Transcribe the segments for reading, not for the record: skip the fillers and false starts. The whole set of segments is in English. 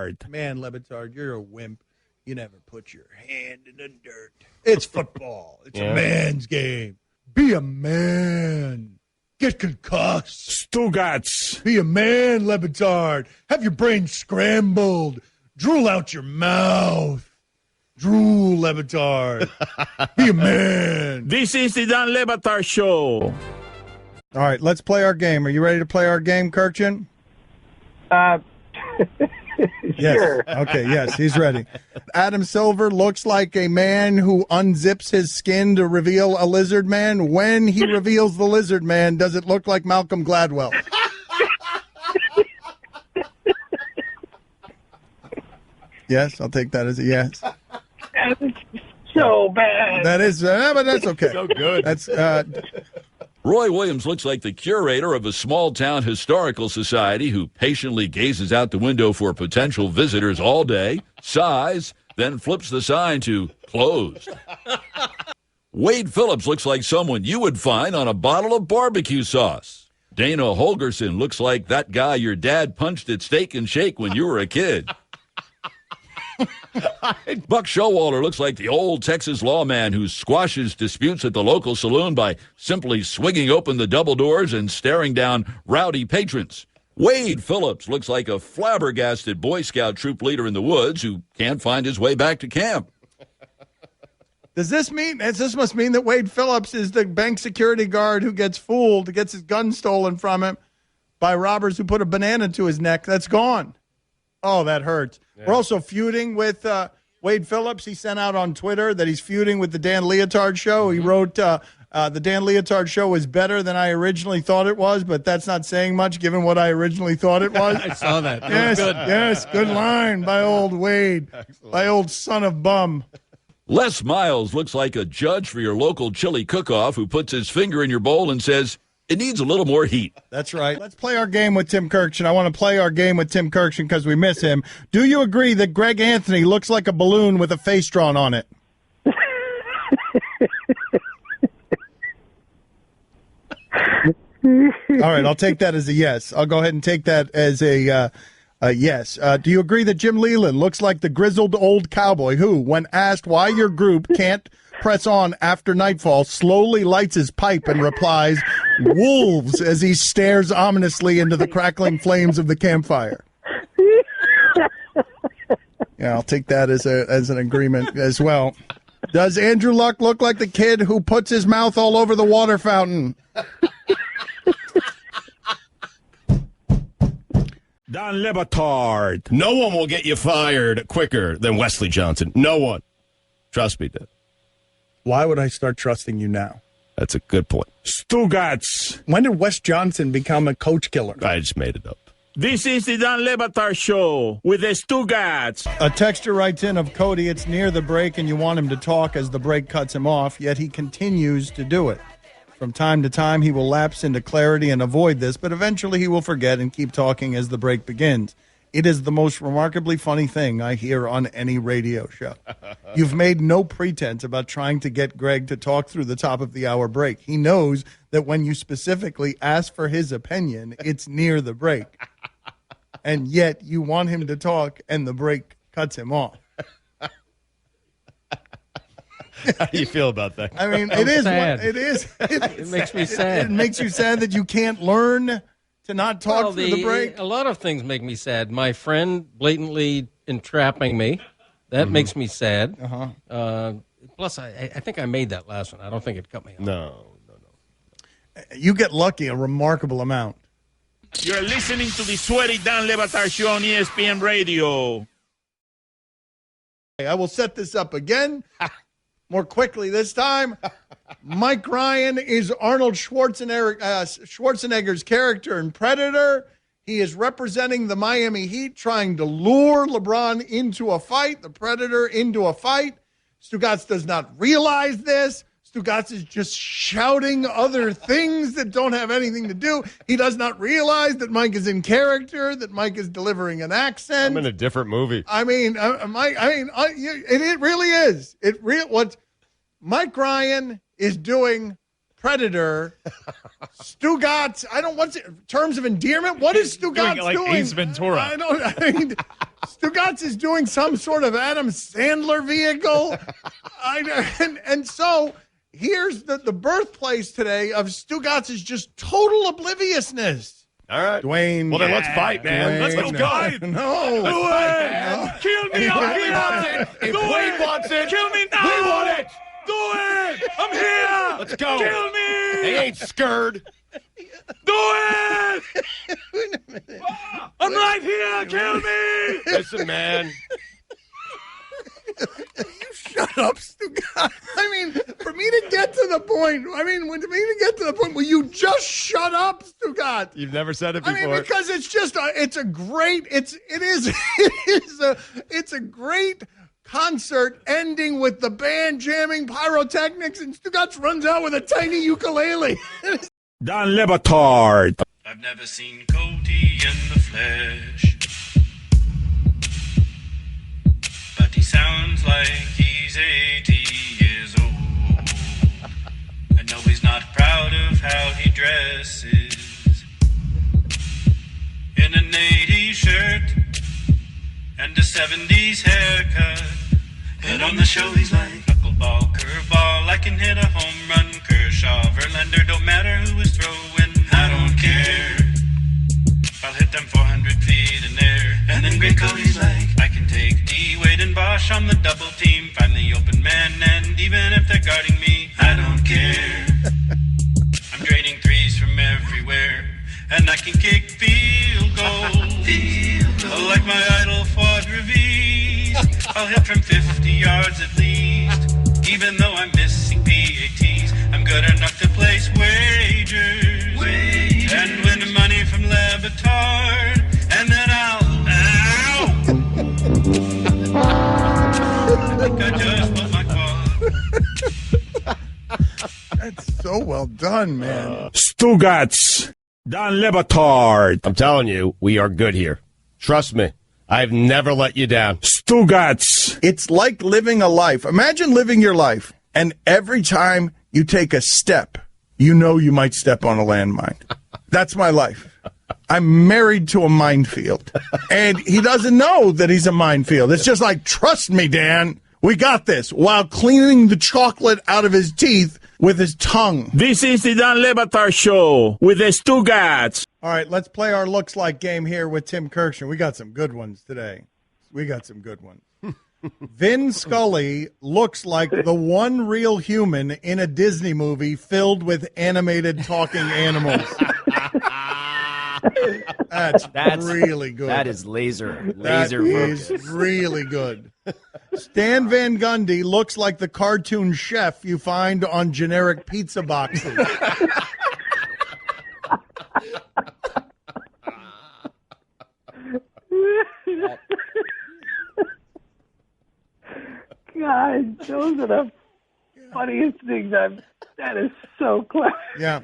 LeBatard. Man, LeBatard, you're a wimp. You never put your hand in the dirt. It's football. It's a man's game. Be a man. Get concussed. Stugotz. Be a man, LeBatard. Have your brain scrambled. Drool out your mouth. Drool, LeBatard. Be a man. This is the Dan LeBatard Show. All right, let's play our game. Are you ready to play our game, Kirkchin? Yes. Sure. Okay, yes, he's ready. Adam Silver looks like a man who unzips his skin to reveal a lizard man. When he reveals the lizard man, does it look like Malcolm Gladwell? Yes, I'll take that as a yes. That's so bad. That is, but that's okay. So good. That's Roy Williams looks like the curator of a small-town historical society who patiently gazes out the window for potential visitors all day, sighs, then flips the sign to closed. Wade Phillips looks like someone you would find on a bottle of barbecue sauce. Dana Holgerson looks like that guy your dad punched at Steak and Shake when you were a kid. Buck Showalter looks like the old Texas lawman who squashes disputes at the local saloon by simply swinging open the double doors and staring down rowdy patrons. Wade Phillips looks like a flabbergasted Boy Scout troop leader in the woods who can't find his way back to camp. Does this must mean that Wade Phillips is the bank security guard who gets fooled, gets his gun stolen from him by robbers who put a banana to his neck? That's gone. Oh, that hurts. Yeah. We're also feuding with Wade Phillips. He sent out on Twitter that he's feuding with the Dan LeBatard Show. He wrote, the Dan LeBatard Show is better than I originally thought it was, but that's not saying much given what I originally thought it was. I saw that. Yes, good line by old Wade, Excellent. by old son of bum. Les Miles looks like a judge for your local chili cook-off who puts his finger in your bowl and says, it needs a little more heat. That's right. Let's play our game with Tim Kirkchin. I want to play our game with Tim Kirkchin because we miss him. Do you agree that Greg Anthony looks like a balloon with a face drawn on it? All right, I'll take that as a yes. I'll go ahead and take that as a yes. Do you agree that Jim Leland looks like the grizzled old cowboy who, when asked why your group can't press on after nightfall, slowly lights his pipe and replies, wolves, as he stares ominously into the crackling flames of the campfire? Yeah, I'll take that as an agreement as well. Does Andrew Luck look like the kid who puts his mouth all over the water fountain? Dan LeBatard. No one will get you fired quicker than Wesley Johnson. No one. Trust me, Dad. Why would I start trusting you now? That's a good point. Stugotz. When did Wes Johnson become a coach killer? I just made it up. This is the Dan LeBatard Show with the Stugotz. A texter writes in of Cody, it's near the break and you want him to talk as the break cuts him off, yet he continues to do it. From time to time, he will lapse into clarity and avoid this, but eventually he will forget and keep talking as the break begins. It is the most remarkably funny thing I hear on any radio show. You've made no pretense about trying to get Greg to talk through the top of the hour break. He knows that when you specifically ask for his opinion, it's near the break. And yet you want him to talk and the break cuts him off. How do you feel about that? I mean, it is. It makes me sad. It makes you sad that you can't learn to not talk through the break. A lot of things make me sad. My friend blatantly entrapping me. That makes me sad. Plus, I think I made that last one. I don't think it cut me off. No. You get lucky a remarkable amount. You're listening to the Sweaty Dan LeBatard Show on ESPN Radio. I will set this up again. More quickly this time. Mike Ryan is Arnold Schwarzenegger's character in Predator. He is representing the Miami Heat, trying to lure LeBron into a fight, the Predator into a fight. Stugotz does not realize this. Stugotz is just shouting other things that don't have anything to do. He does not realize that Mike is in character, that Mike is delivering an accent. I'm in a different movie. I mean, it really is. What Mike Ryan is doing, Predator. Stugotz. What's it, terms of endearment? What is Stugotz doing? Ace Ventura. Stugotz is doing some sort of Adam Sandler vehicle. And so here's the birthplace today of Stugotz's just total obliviousness. All right. Dwayne. Well, then let's fight, man. Dwayne, Let's go. No. Do it! Kill me! I'm here! If Dwayne wants it, Kill me now! we want it. Do it! I'm here! Let's go. Kill me! They ain't scared. Do it! I'm right here! Kill me! Listen, man. Shut up, Stugotz. I mean, for me to get to the point, will you just shut up, Stugotz? You've never said it before. I mean, because it's just it's a great concert ending with the band jamming pyrotechnics, and Stugotz runs out with a tiny ukulele. Dan LeBatard. I've never seen Cody in the flesh, but he sounds like he's 80 years old. I know he's not proud of how he dresses, in an 80s shirt and a 70s haircut. But on the show he's like knuckleball, curveball, I can hit a home run. Kershaw, Verlander, don't matter who is throwing, I don't care. I'll hit them 400 feet in air. And then Great Cody's like, I can take D, Wade, and Bosch on the double team, find the open man, and even if they're guarding me, I don't care. I'm draining threes from everywhere, and I can kick field goals. Like my idol Fuad Revis, I'll hit from 50 yards at least. Even though I'm missing PATs, I'm good enough to place wagers. And win the money from LeBatard, and then I'll I think I just put my quad. That's so well done, man. Stugotz. Dan LeBatard. I'm telling you, we are good here. Trust me. I've never let you down. Stugotz. It's like living a life. Imagine living your life, and every time you take a step, you know you might step on a landmine. That's my life. I'm married to a minefield, and he doesn't know that he's a minefield. It's just like, trust me, Dan, we got this, while cleaning the chocolate out of his teeth with his tongue. This is the Dan LeBatard Show with the Stugotz. All right, let's play our looks like game here with Tim Kirkshire. We got some good ones today. Vin Scully looks like the one real human in a Disney movie filled with animated talking animals. That's really good. That is laser That focus. is really good. Stan Van Gundy looks like the cartoon chef you find on generic pizza boxes. God, those are the funniest things that is so clever. Yeah,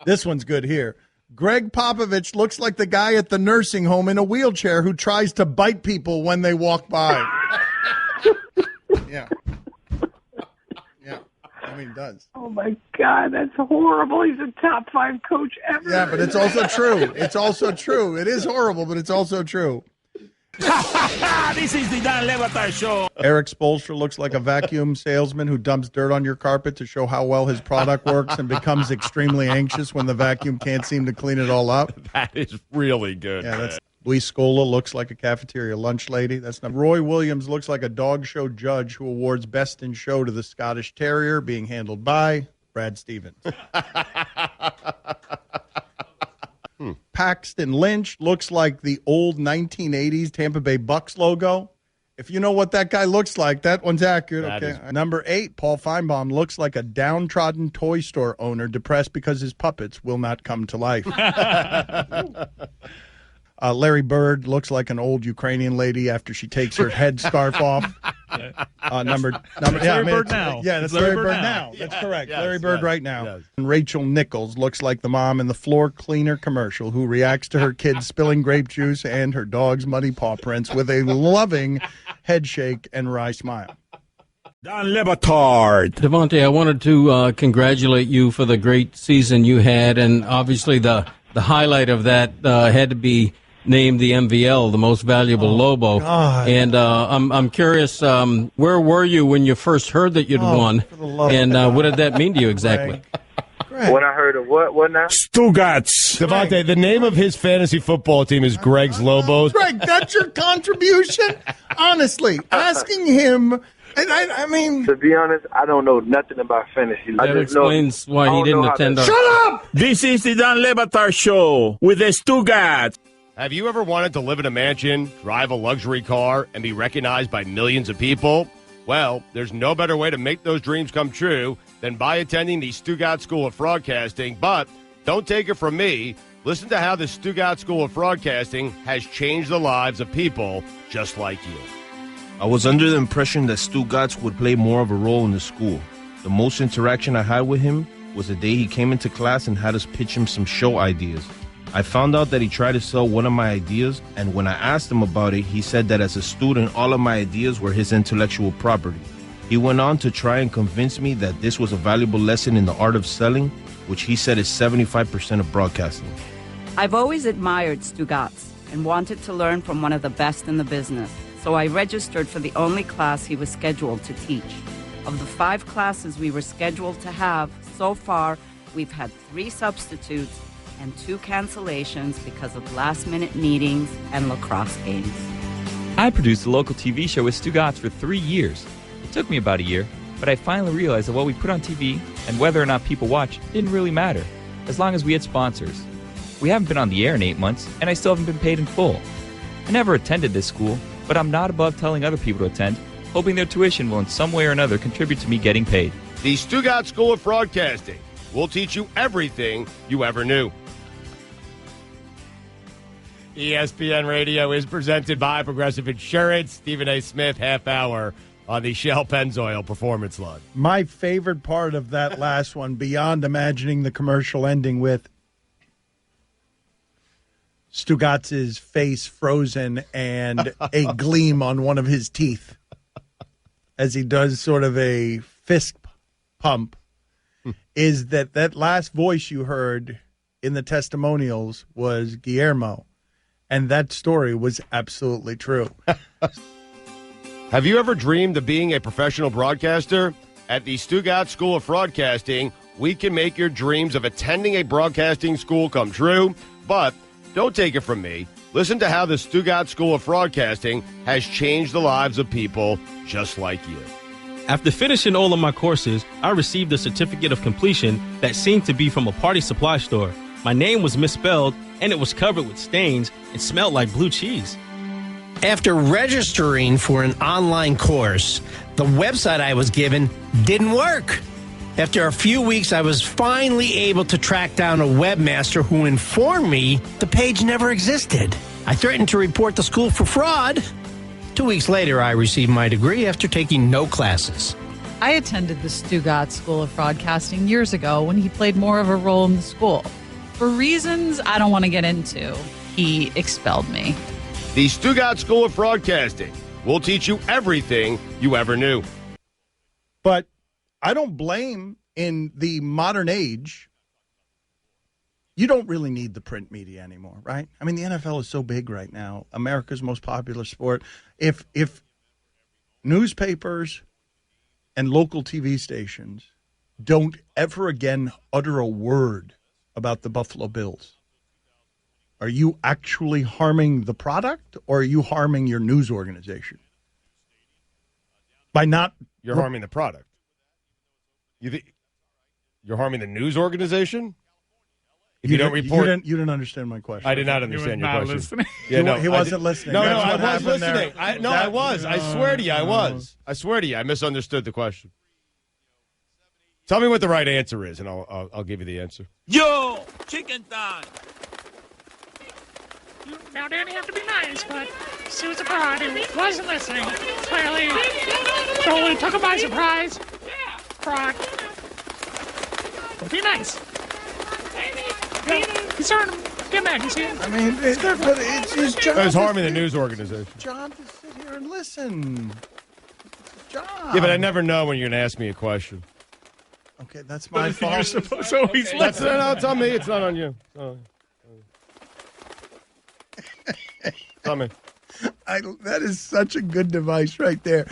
this one's good here. Greg Popovich looks like the guy at the nursing home in a wheelchair who tries to bite people when they walk by. Yeah. I mean, he does. Oh, my God, that's horrible. He's a top 5 coach ever. Yeah, but it's also true. It's also true. It is horrible, but it's also true. This is the Dan LeBatard Show. Eric Spoelstra looks like a vacuum salesman who dumps dirt on your carpet to show how well his product works and becomes extremely anxious when the vacuum can't seem to clean it all up. That is really good. Yeah, that's Louise Scola looks like a cafeteria lunch lady. That's not. Roy Williams looks like a dog show judge who awards best in show to the Scottish Terrier, being handled by Brad Stevens. Paxton Lynch looks like the old 1980s Tampa Bay Bucks logo. If you know what that guy looks like, that one's accurate. That Okay. is- Number 8, Paul Feinbaum looks like a downtrodden toy store owner depressed because his puppets will not come to life. Larry Bird looks like an old Ukrainian lady after she takes her headscarf off. Number Larry Bird now. Yeah, that's It's Larry Bird now. That's correct. Larry Bird right now. yes. And Rachel Nichols looks like the mom in the floor cleaner commercial who reacts to her kids spilling grape juice and her dog's muddy paw prints with a loving head shake and wry smile. Dan LeBatard. Devontae, I wanted to congratulate you for the great season you had, and obviously the highlight of that had to be named the MVL, the most valuable Lobo. God. And I'm curious, where were you when you first heard that you'd won? And what did that mean to you exactly? Greg. When I heard of what now? Stugotz. Devontae, the name of his fantasy football team is Greg's Lobos. Greg, that's your contribution? Honestly, asking him, I mean... To be honest, I don't know nothing about fantasy. That explains why he didn't attend our... Shut up! This is the Dan LeBatard Show with the Stugotz. Have you ever wanted to live in a mansion, drive a luxury car, and be recognized by millions of people? Well, there's no better way to make those dreams come true than by attending the Stugotz School of Broadcasting. But don't take it from me. Listen to how the Stugotz School of Broadcasting has changed the lives of people just like you. I was under the impression that Stugotz would play more of a role in the school. The most interaction I had with him was the day he came into class and had us pitch him some show ideas. I found out that he tried to sell one of my ideas, and when I asked him about it, he said that as a student, all of my ideas were his intellectual property. He went on to try and convince me that this was a valuable lesson in the art of selling, which he said is 75% of broadcasting. I've always admired Stugotz and wanted to learn from one of the best in the business, so I registered for the only class he was scheduled to teach. Of the 5 classes we were scheduled to have, so far, we've had 3 substitutes and 2 cancellations because of last-minute meetings and lacrosse games. I produced a local TV show with Stugotz for 3 years. It took me about a year, but I finally realized that what we put on TV and whether or not people watch didn't really matter, as long as we had sponsors. We haven't been on the air in 8 months, and I still haven't been paid in full. I never attended this school, but I'm not above telling other people to attend, hoping their tuition will in some way or another contribute to me getting paid. The Stugotz School of Broadcasting will teach you everything you ever knew. ESPN Radio is presented by Progressive Insurance. Stephen A. Smith, half hour on the Shell Pennzoil Performance Line. My favorite part of that last one, beyond imagining the commercial ending with Stugotz's face frozen and a gleam on one of his teeth as he does sort of a fist pump, is that last voice you heard in the testimonials was Guillermo. And that story was absolutely true. Have you ever dreamed of being a professional broadcaster? At the Stugotz School of Broadcasting, we can make your dreams of attending a broadcasting school come true. But don't take it from me. Listen to how the Stugotz School of Broadcasting has changed the lives of people just like you. After finishing all of my courses, I received a certificate of completion that seemed to be from a party supply store. My name was misspelled, and it was covered with stains and smelled like blue cheese. After registering for an online course, the website I was given didn't work. After a few weeks, I was finally able to track down a webmaster who informed me the page never existed. I threatened to report the school for fraud. 2 weeks later, I received my degree after taking no classes. I attended the Stugotz School of Broadcasting years ago when he played more of a role in the school. For reasons I don't want to get into, he expelled me. The Stugotz School of Broadcasting will teach you everything you ever knew. But I don't blame, in the modern age, you don't really need the print media anymore, right? I mean, the NFL is so big right now, America's most popular sport. If newspapers and local TV stations don't ever again utter a word about the Buffalo Bills, are you actually harming the product, or are you harming your news organization? By not... You're harming the product. You're harming the news organization? If you don't report... You didn't understand my question. I did not understand your question. Listening. Yeah, He wasn't listening. No, That's I what was happened listening. there. I was. I swear to you, I was. I swear to you, I misunderstood the question. Tell me what the right answer is, and I'll give you the answer. Yo, chicken time. Now, Danny, have to be nice, but Sue's a fraud who wasn't listening. Clearly, totally took him by surprise. Fraud. Be nice. He's starting to get mad. You see it? I mean, it's his job. It was harming the news organization. John, to sit here and listen. John. Yeah, but I never know when you're going to ask me a question. Okay, that's my fault. You're supposed to always listen. No, it's on me. It's not on you. Coming. That is such a good device right there.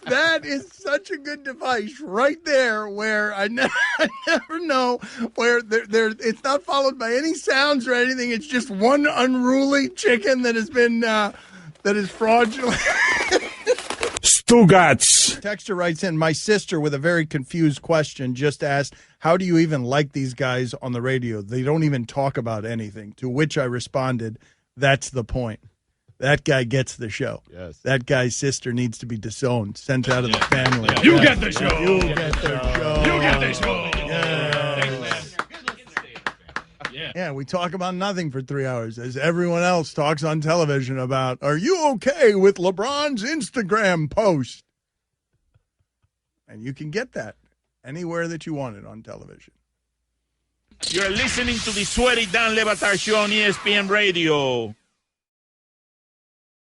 That is such a good device right there. Where I never know where it's not followed by any sounds or anything. It's just one unruly chicken that has been that is fraudulent. Stugotz. Texter writes in, my sister with a very confused question just asked, how do you even like these guys on the radio? They don't even talk about anything. To which I responded, that's the point. That guy gets the show. Yes. That guy's sister needs to be disowned, sent out of the family. You get the show. You get the show. You get the show. Yeah, we talk about nothing for 3 hours as everyone else talks on television about, are you okay with LeBron's Instagram post? And you can get that anywhere that you want it on television. You're listening to the Sweaty Dan LeBatard Show on ESPN Radio.